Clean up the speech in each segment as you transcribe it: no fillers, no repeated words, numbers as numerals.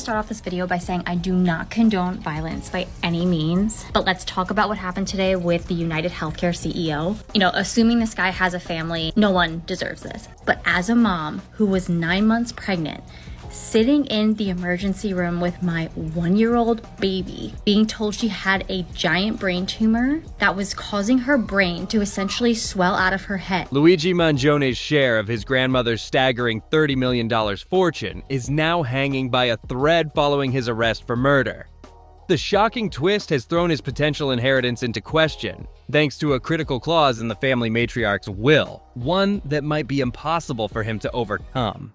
start off this video by saying I do not condone violence by any means, but let's talk about what happened today with the United Healthcare CEO. Assuming this guy has a family, no one deserves this. But as a mom who was 9 months pregnant, sitting in the emergency room with my 1-year-old baby, being told she had a giant brain tumor that was causing her brain to essentially swell out of her head. Luigi Mangione's share of his grandmother's staggering $30 million fortune is now hanging by a thread following his arrest for murder. The shocking twist has thrown his potential inheritance into question, thanks to a critical clause in the family matriarch's will, one that might be impossible for him to overcome.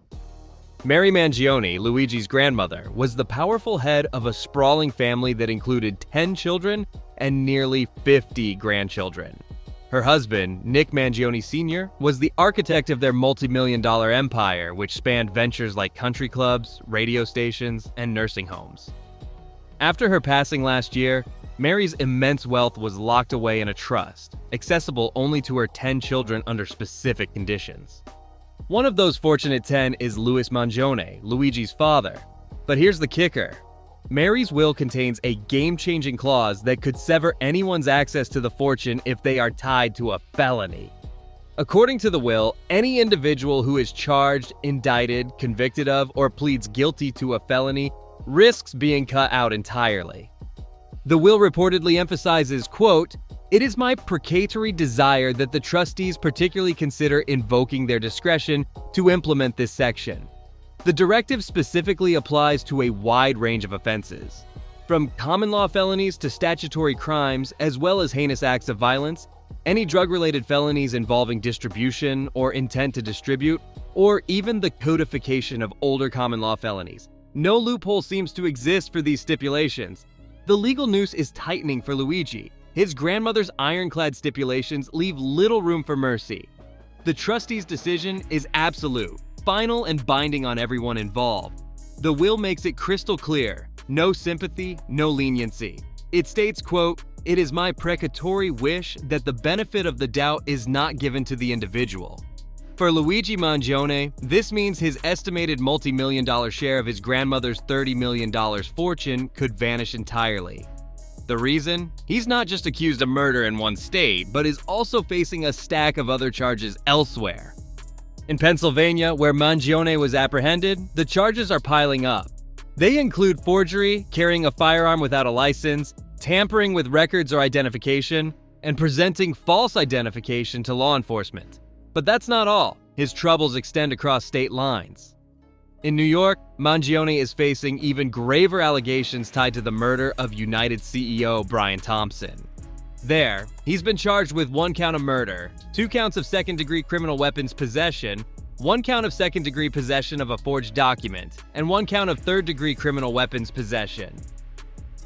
Mary Mangione, Luigi's grandmother, was the powerful head of a sprawling family that included 10 children and nearly 50 grandchildren. Her husband, Nick Mangione Sr., was the architect of their multi-million-dollar empire, which spanned ventures like country clubs, radio stations, and nursing homes. After her passing last year, Mary's immense wealth was locked away in a trust, accessible only to her 10 children under specific conditions. One of those fortunate 10 is Louis Mangione, Luigi's father. But here's the kicker. Mary's will contains a game-changing clause that could sever anyone's access to the fortune if they are tied to a felony. According to the will, any individual who is charged, indicted, convicted of, or pleads guilty to a felony risks being cut out entirely. The will reportedly emphasizes, quote, "It is my precatory desire that the trustees particularly consider invoking their discretion to implement this section." The directive specifically applies to a wide range of offenses, from common law felonies to statutory crimes, as well as heinous acts of violence, any drug-related felonies involving distribution or intent to distribute, or even the codification of older common law felonies. No loophole seems to exist for these stipulations. The legal noose is tightening for Luigi. His grandmother's ironclad stipulations leave little room for mercy. The trustees' decision is absolute, final, and binding on everyone involved. The will makes it crystal clear: no sympathy, no leniency. It states, quote, "It is my precatory wish that the benefit of the doubt is not given to the individual." For Luigi Mangione, this means his estimated multi-million-dollar share of his grandmother's $30 million fortune could vanish entirely. The reason? He's not just accused of murder in one state, but is also facing a stack of other charges elsewhere. In Pennsylvania, where Mangione was apprehended, the charges are piling up. They include forgery, carrying a firearm without a license, tampering with records or identification, and presenting false identification to law enforcement. But that's not all. His troubles extend across state lines. In New York, Mangione is facing even graver allegations tied to the murder of United CEO Brian Thompson. There, he's been charged with 1 count of murder, 2 counts of second-degree criminal weapons possession, 1 count of second-degree possession of a forged document, and 1 count of third-degree criminal weapons possession.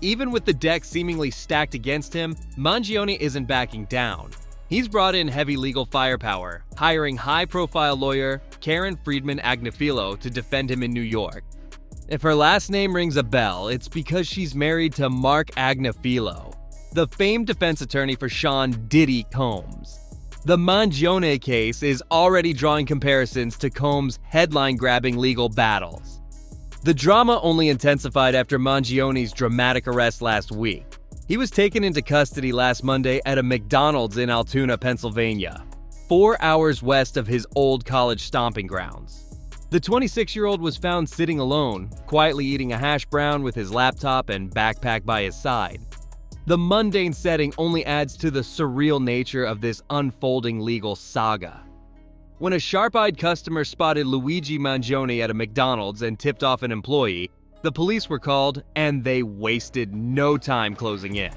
Even with the deck seemingly stacked against him, Mangione isn't backing down. He's brought in heavy legal firepower, hiring high-profile lawyer Karen Friedman Agnifilo to defend him in New York. If her last name rings a bell, it's because she's married to Mark Agnifilo, the famed defense attorney for Sean Diddy Combs. The Mangione case is already drawing comparisons to Combs' headline-grabbing legal battles. The drama only intensified after Mangione's dramatic arrest last week. He was taken into custody last Monday at a McDonald's in Altoona, Pennsylvania, 4 hours west of his old college stomping grounds. The 26-year-old was found sitting alone, quietly eating a hash brown with his laptop and backpack by his side. The mundane setting only adds to the surreal nature of this unfolding legal saga. When a sharp-eyed customer spotted Luigi Mangione at a McDonald's and tipped off an employee, the police were called, and they wasted no time closing in.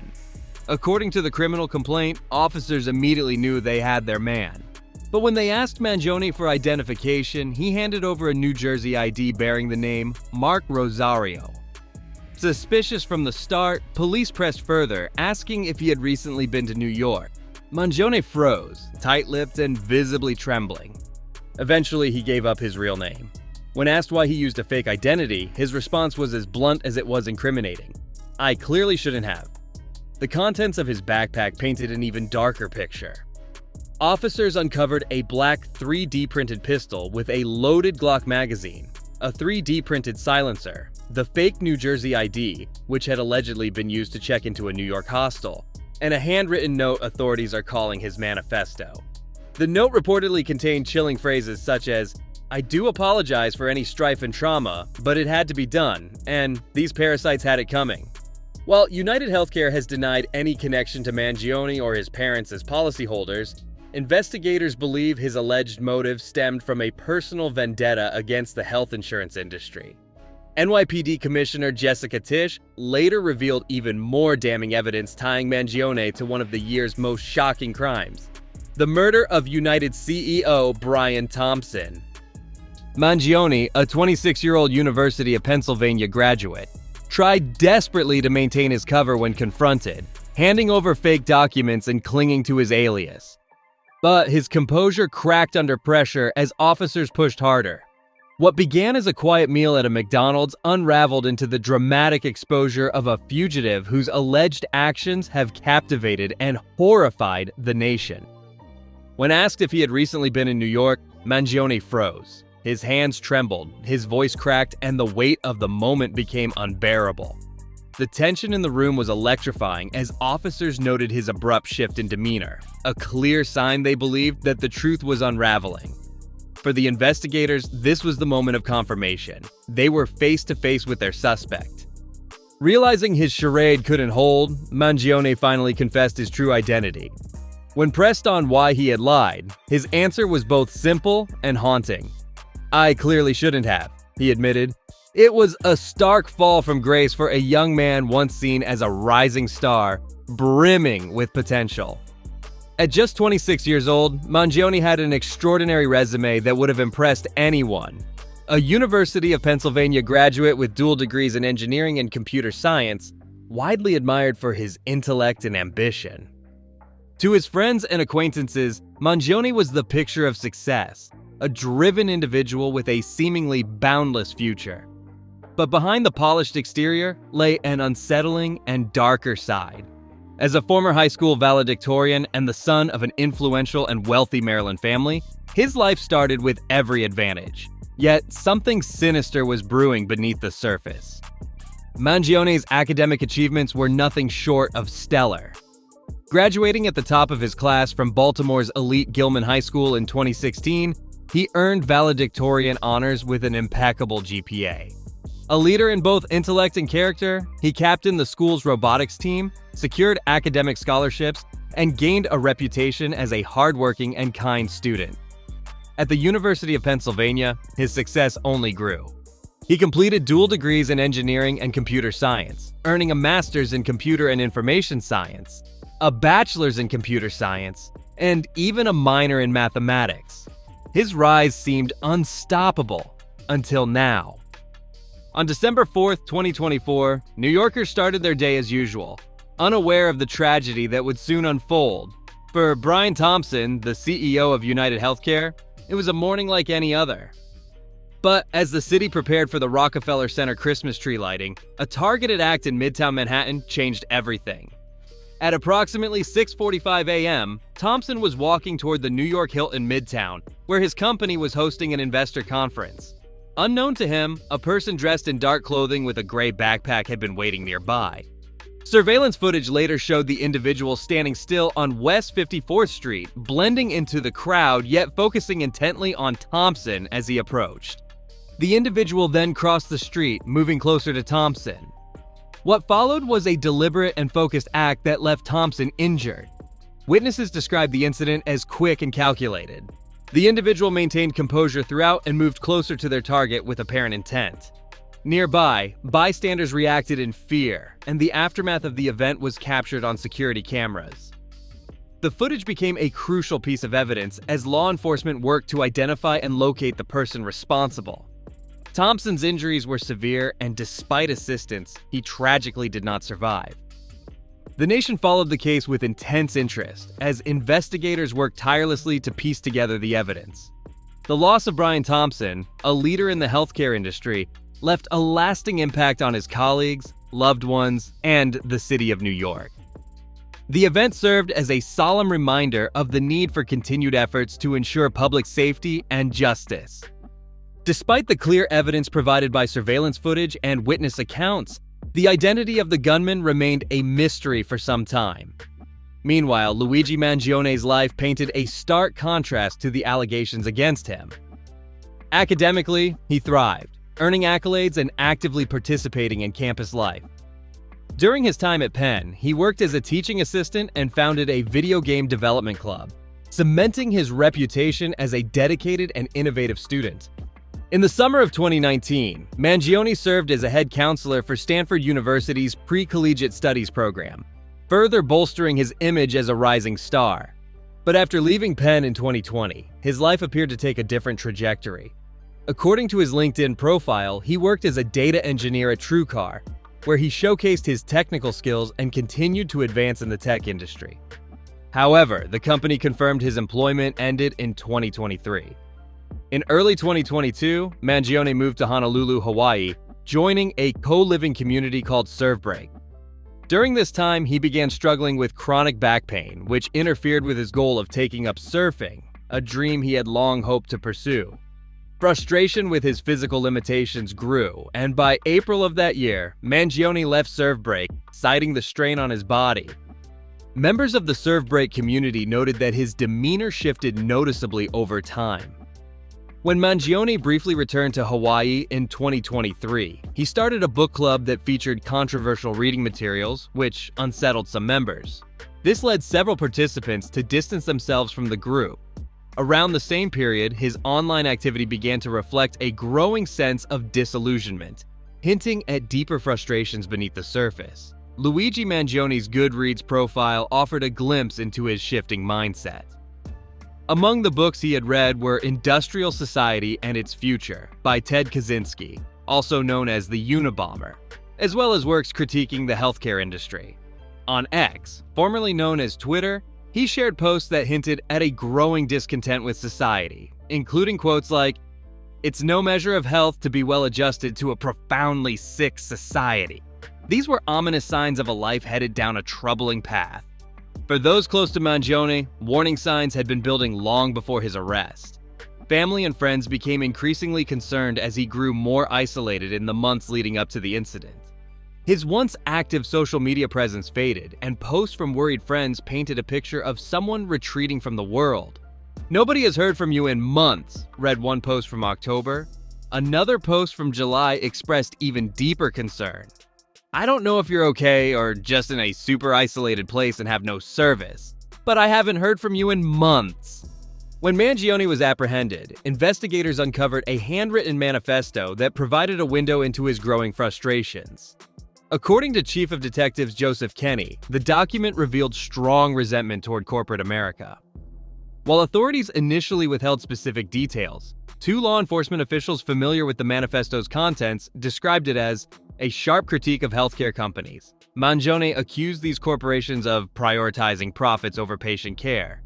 According to the criminal complaint, officers immediately knew they had their man. But when they asked Mangione for identification, he handed over a New Jersey ID bearing the name Mark Rosario. Suspicious from the start, police pressed further, asking if he had recently been to New York. Mangione froze, tight-lipped and visibly trembling. Eventually, he gave up his real name. When asked why he used a fake identity, his response was as blunt as it was incriminating. "I clearly shouldn't have." The contents of his backpack painted an even darker picture. Officers uncovered a black 3D printed pistol with a loaded Glock magazine, a 3D printed silencer, the fake New Jersey ID, which had allegedly been used to check into a New York hostel, and a handwritten note authorities are calling his manifesto. The note reportedly contained chilling phrases such as, "I do apologize for any strife and trauma, but it had to be done, and these parasites had it coming." While United Healthcare has denied any connection to Mangione or his parents as policyholders, investigators believe his alleged motive stemmed from a personal vendetta against the health insurance industry. NYPD Commissioner Jessica Tisch later revealed even more damning evidence tying Mangione to one of the year's most shocking crimes: the murder of United CEO Brian Thompson. Mangione, a 26-year-old University of Pennsylvania graduate, tried desperately to maintain his cover when confronted, handing over fake documents and clinging to his alias. But his composure cracked under pressure as officers pushed harder. What began as a quiet meal at a McDonald's unraveled into the dramatic exposure of a fugitive whose alleged actions have captivated and horrified the nation. When asked if he had recently been in New York, Mangione froze. His hands trembled, his voice cracked, and the weight of the moment became unbearable. The tension in the room was electrifying as officers noted his abrupt shift in demeanor, a clear sign they believed that the truth was unraveling. For the investigators, this was the moment of confirmation. They were face to face with their suspect. Realizing his charade couldn't hold, Mangione finally confessed his true identity. When pressed on why he had lied, his answer was both simple and haunting. "I clearly shouldn't have," he admitted. It was a stark fall from grace for a young man once seen as a rising star, brimming with potential. At just 26 years old, Mangione had an extraordinary resume that would have impressed anyone. A University of Pennsylvania graduate with dual degrees in engineering and computer science, widely admired for his intellect and ambition. To his friends and acquaintances, Mangione was the picture of success, a driven individual with a seemingly boundless future. But behind the polished exterior lay an unsettling and darker side. As a former high school valedictorian and the son of an influential and wealthy Maryland family, his life started with every advantage. Yet something sinister was brewing beneath the surface. Mangione's academic achievements were nothing short of stellar. Graduating at the top of his class from Baltimore's elite Gilman High School in 2016, he earned valedictorian honors with an impeccable GPA. A leader in both intellect and character, he captained the school's robotics team, secured academic scholarships, and gained a reputation as a hardworking and kind student. At the University of Pennsylvania, his success only grew. He completed dual degrees in engineering and computer science, earning a master's in computer and information science, a bachelor's in computer science, and even a minor in mathematics. His rise seemed unstoppable until now. On December 4th, 2024, New Yorkers started their day as usual, unaware of the tragedy that would soon unfold. For Brian Thompson, the CEO of United Healthcare, it was a morning like any other. But as the city prepared for the Rockefeller Center Christmas tree lighting, a targeted act in Midtown Manhattan changed everything. At approximately 6:45 a.m., Thompson was walking toward the New York Hilton Midtown, where his company was hosting an investor conference. Unknown to him, a person dressed in dark clothing with a gray backpack had been waiting nearby. Surveillance footage later showed the individual standing still on West 54th Street, blending into the crowd yet focusing intently on Thompson as he approached. The individual then crossed the street, moving closer to Thompson. What followed was a deliberate and focused act that left Thompson injured. Witnesses described the incident as quick and calculated. The individual maintained composure throughout and moved closer to their target with apparent intent. Nearby, bystanders reacted in fear, and the aftermath of the event was captured on security cameras. The footage became a crucial piece of evidence as law enforcement worked to identify and locate the person responsible. Thompson's injuries were severe, and despite assistance, he tragically did not survive. The nation followed the case with intense interest as investigators worked tirelessly to piece together the evidence. The loss of Brian Thompson, a leader in the healthcare industry, left a lasting impact on his colleagues, loved ones, and the city of New York. The event served as a solemn reminder of the need for continued efforts to ensure public safety and justice. Despite the clear evidence provided by surveillance footage and witness accounts, the identity of the gunman remained a mystery for some time. Meanwhile, Luigi Mangione's life painted a stark contrast to the allegations against him. Academically, he thrived, earning accolades and actively participating in campus life. During his time at Penn, he worked as a teaching assistant and founded a video game development club, cementing his reputation as a dedicated and innovative student. In the summer of 2019, Mangione served as a head counselor for Stanford University's pre-collegiate studies program, further bolstering his image as a rising star. But after leaving Penn in 2020, his life appeared to take a different trajectory. According to his LinkedIn profile, he worked as a data engineer at TrueCar, where he showcased his technical skills and continued to advance in the tech industry. However, the company confirmed his employment ended in 2023. In early 2022, Mangione moved to Honolulu, Hawaii, joining a co-living community called Surfbreak. During this time, he began struggling with chronic back pain, which interfered with his goal of taking up surfing, a dream he had long hoped to pursue. Frustration with his physical limitations grew, and by April of that year, Mangione left Surfbreak, citing the strain on his body. Members of the Surfbreak community noted that his demeanor shifted noticeably over time. When Mangione briefly returned to Hawaii in 2023, he started a book club that featured controversial reading materials, which unsettled some members. This led several participants to distance themselves from the group. Around the same period, his online activity began to reflect a growing sense of disillusionment, hinting at deeper frustrations beneath the surface. Luigi Mangione's Goodreads profile offered a glimpse into his shifting mindset. Among the books he had read were Industrial Society and Its Future by Ted Kaczynski, also known as the Unabomber, as well as works critiquing the healthcare industry. On X, formerly known as Twitter, he shared posts that hinted at a growing discontent with society, including quotes like, "It's no measure of health to be well adjusted to a profoundly sick society." These were ominous signs of a life headed down a troubling path. For those close to Mangione, warning signs had been building long before his arrest. Family and friends became increasingly concerned as he grew more isolated in the months leading up to the incident. His once active social media presence faded, and posts from worried friends painted a picture of someone retreating from the world. "Nobody has heard from you in months," read one post from October. Another post from July expressed even deeper concern. "I don't know if you're okay or just in a super isolated place and have no service, but I haven't heard from you in months." When Mangione was apprehended, investigators uncovered a handwritten manifesto that provided a window into his growing frustrations. According to Chief of Detectives Joseph Kenney, the document revealed strong resentment toward corporate America. While authorities initially withheld specific details, two law enforcement officials familiar with the manifesto's contents described it as a sharp critique of healthcare companies. Mangione accused these corporations of prioritizing profits over patient care.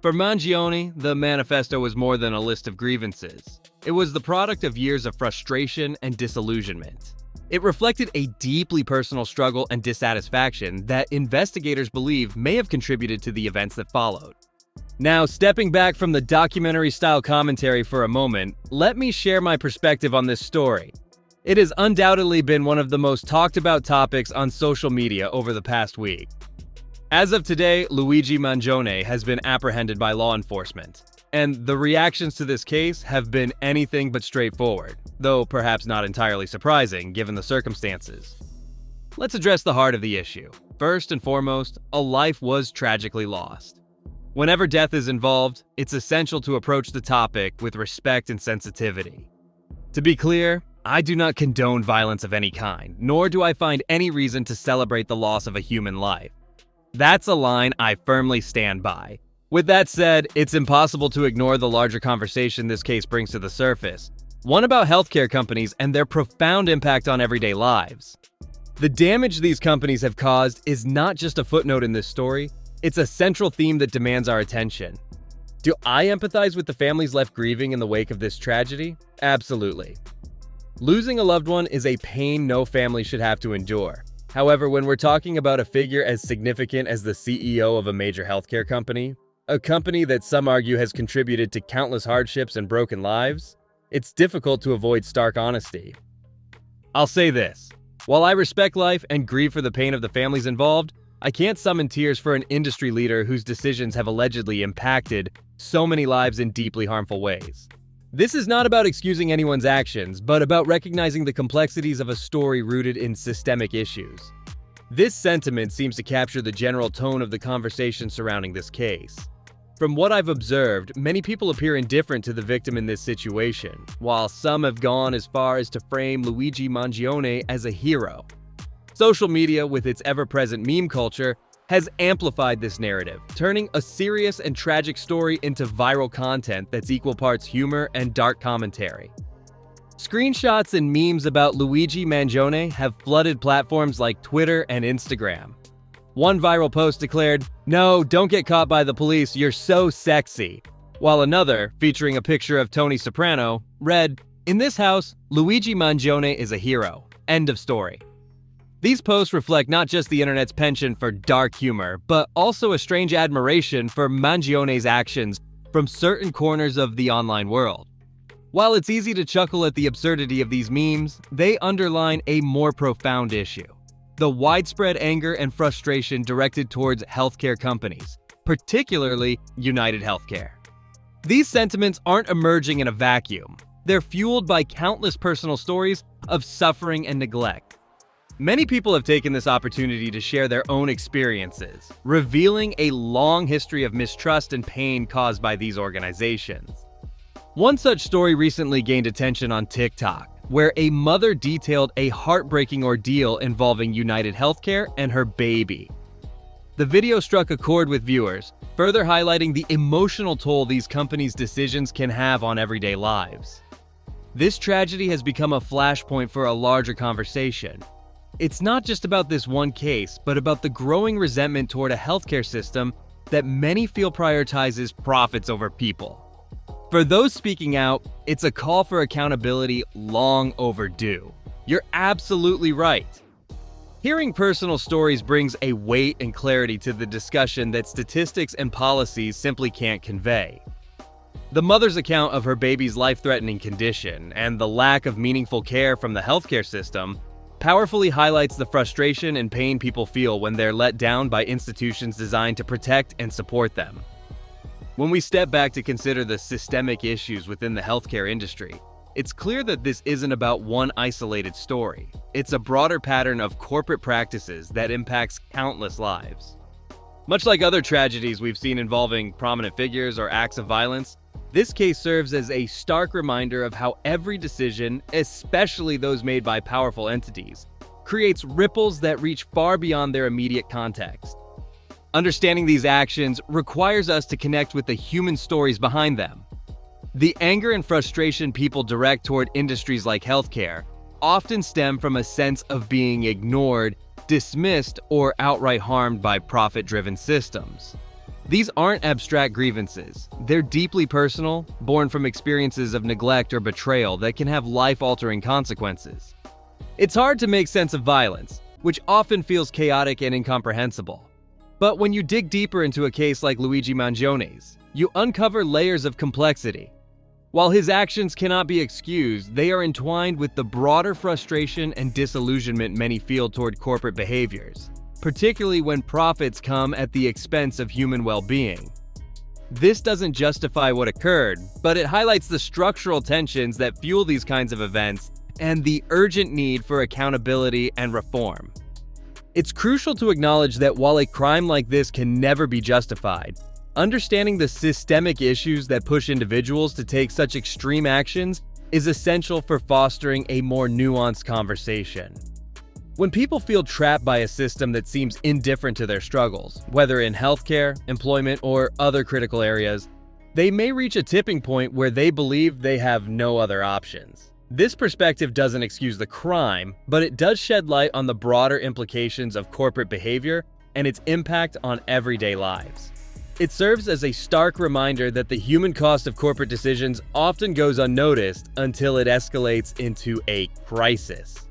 For Mangione, the manifesto was more than a list of grievances. It was the product of years of frustration and disillusionment. It reflected a deeply personal struggle and dissatisfaction that investigators believe may have contributed to the events that followed. Now, stepping back from the documentary-style commentary for a moment, let me share my perspective on this story. It has undoubtedly been one of the most talked about topics on social media over the past week. As of today, Luigi Mangione has been apprehended by law enforcement, and the reactions to this case have been anything but straightforward, though perhaps not entirely surprising given the circumstances. Let's address the heart of the issue. First and foremost, a life was tragically lost. Whenever death is involved, it's essential to approach the topic with respect and sensitivity. To be clear, I do not condone violence of any kind, nor do I find any reason to celebrate the loss of a human life. That's a line I firmly stand by. With that said, it's impossible to ignore the larger conversation this case brings to the surface, one about healthcare companies and their profound impact on everyday lives. The damage these companies have caused is not just a footnote in this story, it's a central theme that demands our attention. Do I empathize with the families left grieving in the wake of this tragedy? Absolutely. Losing a loved one is a pain no family should have to endure. However, when we're talking about a figure as significant as the CEO of a major healthcare company, a company that some argue has contributed to countless hardships and broken lives, it's difficult to avoid stark honesty. I'll say this. While I respect life and grieve for the pain of the families involved, I can't summon tears for an industry leader whose decisions have allegedly impacted so many lives in deeply harmful ways. This is not about excusing anyone's actions, but about recognizing the complexities of a story rooted in systemic issues. This sentiment seems to capture the general tone of the conversation surrounding this case. From what I've observed, many people appear indifferent to the victim in this situation, while some have gone as far as to frame Luigi Mangion as a hero. Social media, with its ever-present meme culture, has amplified this narrative, turning a serious and tragic story into viral content that's equal parts humor and dark commentary. Screenshots and memes about Luigi Mangion have flooded platforms like Twitter and Instagram. One viral post declared, "No, don't get caught by the police, you're so sexy," while another, featuring a picture of Tony Soprano, read, "In this house, Luigi Mangion is a hero. End of story." These posts reflect not just the internet's penchant for dark humor, but also a strange admiration for Mangion's actions from certain corners of the online world. While it's easy to chuckle at the absurdity of these memes, they underline a more profound issue: the widespread anger and frustration directed towards healthcare companies, particularly United Healthcare. These sentiments aren't emerging in a vacuum. They're fueled by countless personal stories of suffering and neglect. Many people have taken this opportunity to share their own experiences, revealing a long history of mistrust and pain caused by these organizations. One such story recently gained attention on TikTok, where a mother detailed a heartbreaking ordeal involving United Healthcare and her baby. The video struck a chord with viewers, further highlighting the emotional toll these companies' decisions can have on everyday lives. This tragedy has become a flashpoint for a larger conversation. It's not just about this one case, but about the growing resentment toward a healthcare system that many feel prioritizes profits over people. For those speaking out, it's a call for accountability long overdue. You're absolutely right. Hearing personal stories brings a weight and clarity to the discussion that statistics and policies simply can't convey. The mother's account of her baby's life-threatening condition and the lack of meaningful care from the healthcare system powerfully highlights the frustration and pain people feel when they're let down by institutions designed to protect and support them. When we step back to consider the systemic issues within the healthcare industry, it's clear that this isn't about one isolated story. It's a broader pattern of corporate practices that impacts countless lives. Much like other tragedies we've seen involving prominent figures or acts of violence, this case serves as a stark reminder of how every decision, especially those made by powerful entities, creates ripples that reach far beyond their immediate context. Understanding these actions requires us to connect with the human stories behind them. The anger and frustration people direct toward industries like healthcare often stem from a sense of being ignored, dismissed, or outright harmed by profit-driven systems. These aren't abstract grievances. They're deeply personal, born from experiences of neglect or betrayal that can have life-altering consequences. It's hard to make sense of violence, which often feels chaotic and incomprehensible. But when you dig deeper into a case like Luigi Mangion's, you uncover layers of complexity. While his actions cannot be excused, they are entwined with the broader frustration and disillusionment many feel toward corporate behaviors, particularly when profits come at the expense of human well-being. This doesn't justify what occurred, but it highlights the structural tensions that fuel these kinds of events and the urgent need for accountability and reform. It's crucial to acknowledge that while a crime like this can never be justified, understanding the systemic issues that push individuals to take such extreme actions is essential for fostering a more nuanced conversation. When people feel trapped by a system that seems indifferent to their struggles, whether in healthcare, employment, or other critical areas, they may reach a tipping point where they believe they have no other options. This perspective doesn't excuse the crime, but it does shed light on the broader implications of corporate behavior and its impact on everyday lives. It serves as a stark reminder that the human cost of corporate decisions often goes unnoticed until it escalates into a crisis.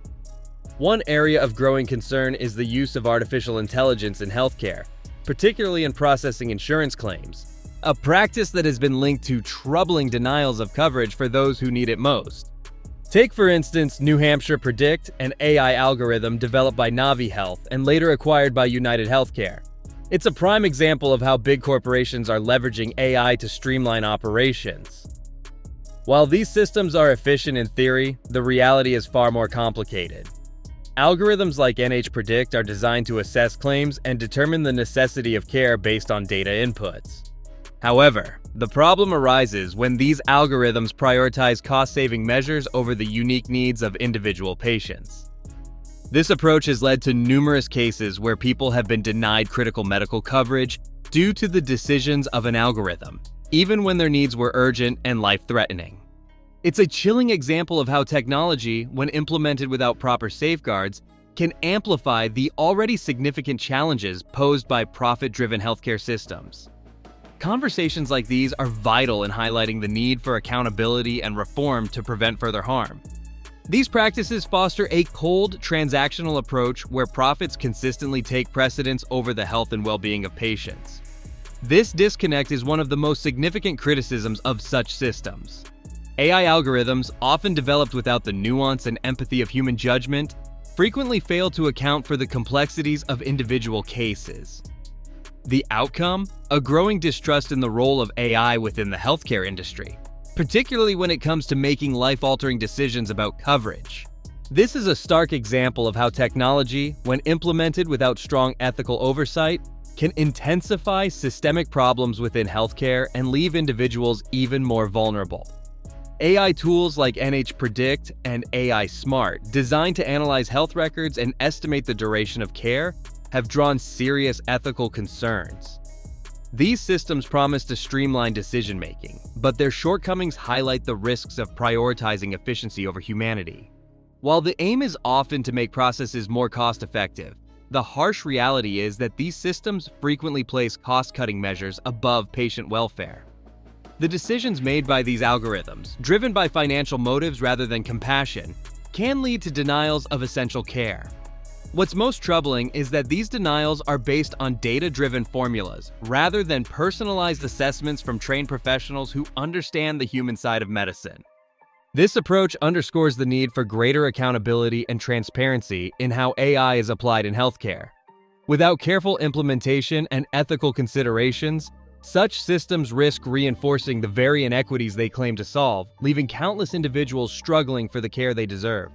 One area of growing concern is the use of artificial intelligence in healthcare, particularly in processing insurance claims. a practice that has been linked to troubling denials of coverage for those who need it most. Take, for instance, New Hampshire Predict, an AI algorithm developed by Navi Health and later acquired by United Healthcare. It's a prime example of how big corporations are leveraging AI to streamline operations. While these systems are efficient in theory, the reality is far more complicated. Algorithms like NH Predict are designed to assess claims and determine the necessity of care based on data inputs. However, the problem arises when these algorithms prioritize cost-saving measures over the unique needs of individual patients. This approach has led to numerous cases where people have been denied critical medical coverage due to the decisions of an algorithm, even when their needs were urgent and life-threatening. It's a chilling example of how technology, when implemented without proper safeguards, can amplify the already significant challenges posed by profit-driven healthcare systems. Conversations like these are vital in highlighting the need for accountability and reform to prevent further harm. These practices foster a cold, transactional approach where profits consistently take precedence over the health and well-being of patients. This disconnect is one of the most significant criticisms of such systems. AI algorithms, often developed without the nuance and empathy of human judgment, frequently fail to account for the complexities of individual cases. The outcome? A growing distrust in the role of AI within the healthcare industry, particularly when it comes to making life-altering decisions about coverage. This is a stark example of how technology, when implemented without strong ethical oversight, can intensify systemic problems within healthcare and leave individuals even more vulnerable. AI tools like NH Predict and AI Smart, designed to analyze health records and estimate the duration of care, have drawn serious ethical concerns. These systems promise to streamline decision-making, but their shortcomings highlight the risks of prioritizing efficiency over humanity. While the aim is often to make processes more cost-effective, the harsh reality is that these systems frequently place cost-cutting measures above patient welfare. The decisions made by these algorithms, driven by financial motives rather than compassion, can lead to denials of essential care. What's most troubling is that these denials are based on data-driven formulas rather than personalized assessments from trained professionals who understand the human side of medicine. This approach underscores the need for greater accountability and transparency in how AI is applied in healthcare. Without careful implementation and ethical considerations, such systems risk reinforcing the very inequities they claim to solve, leaving countless individuals struggling for the care they deserve.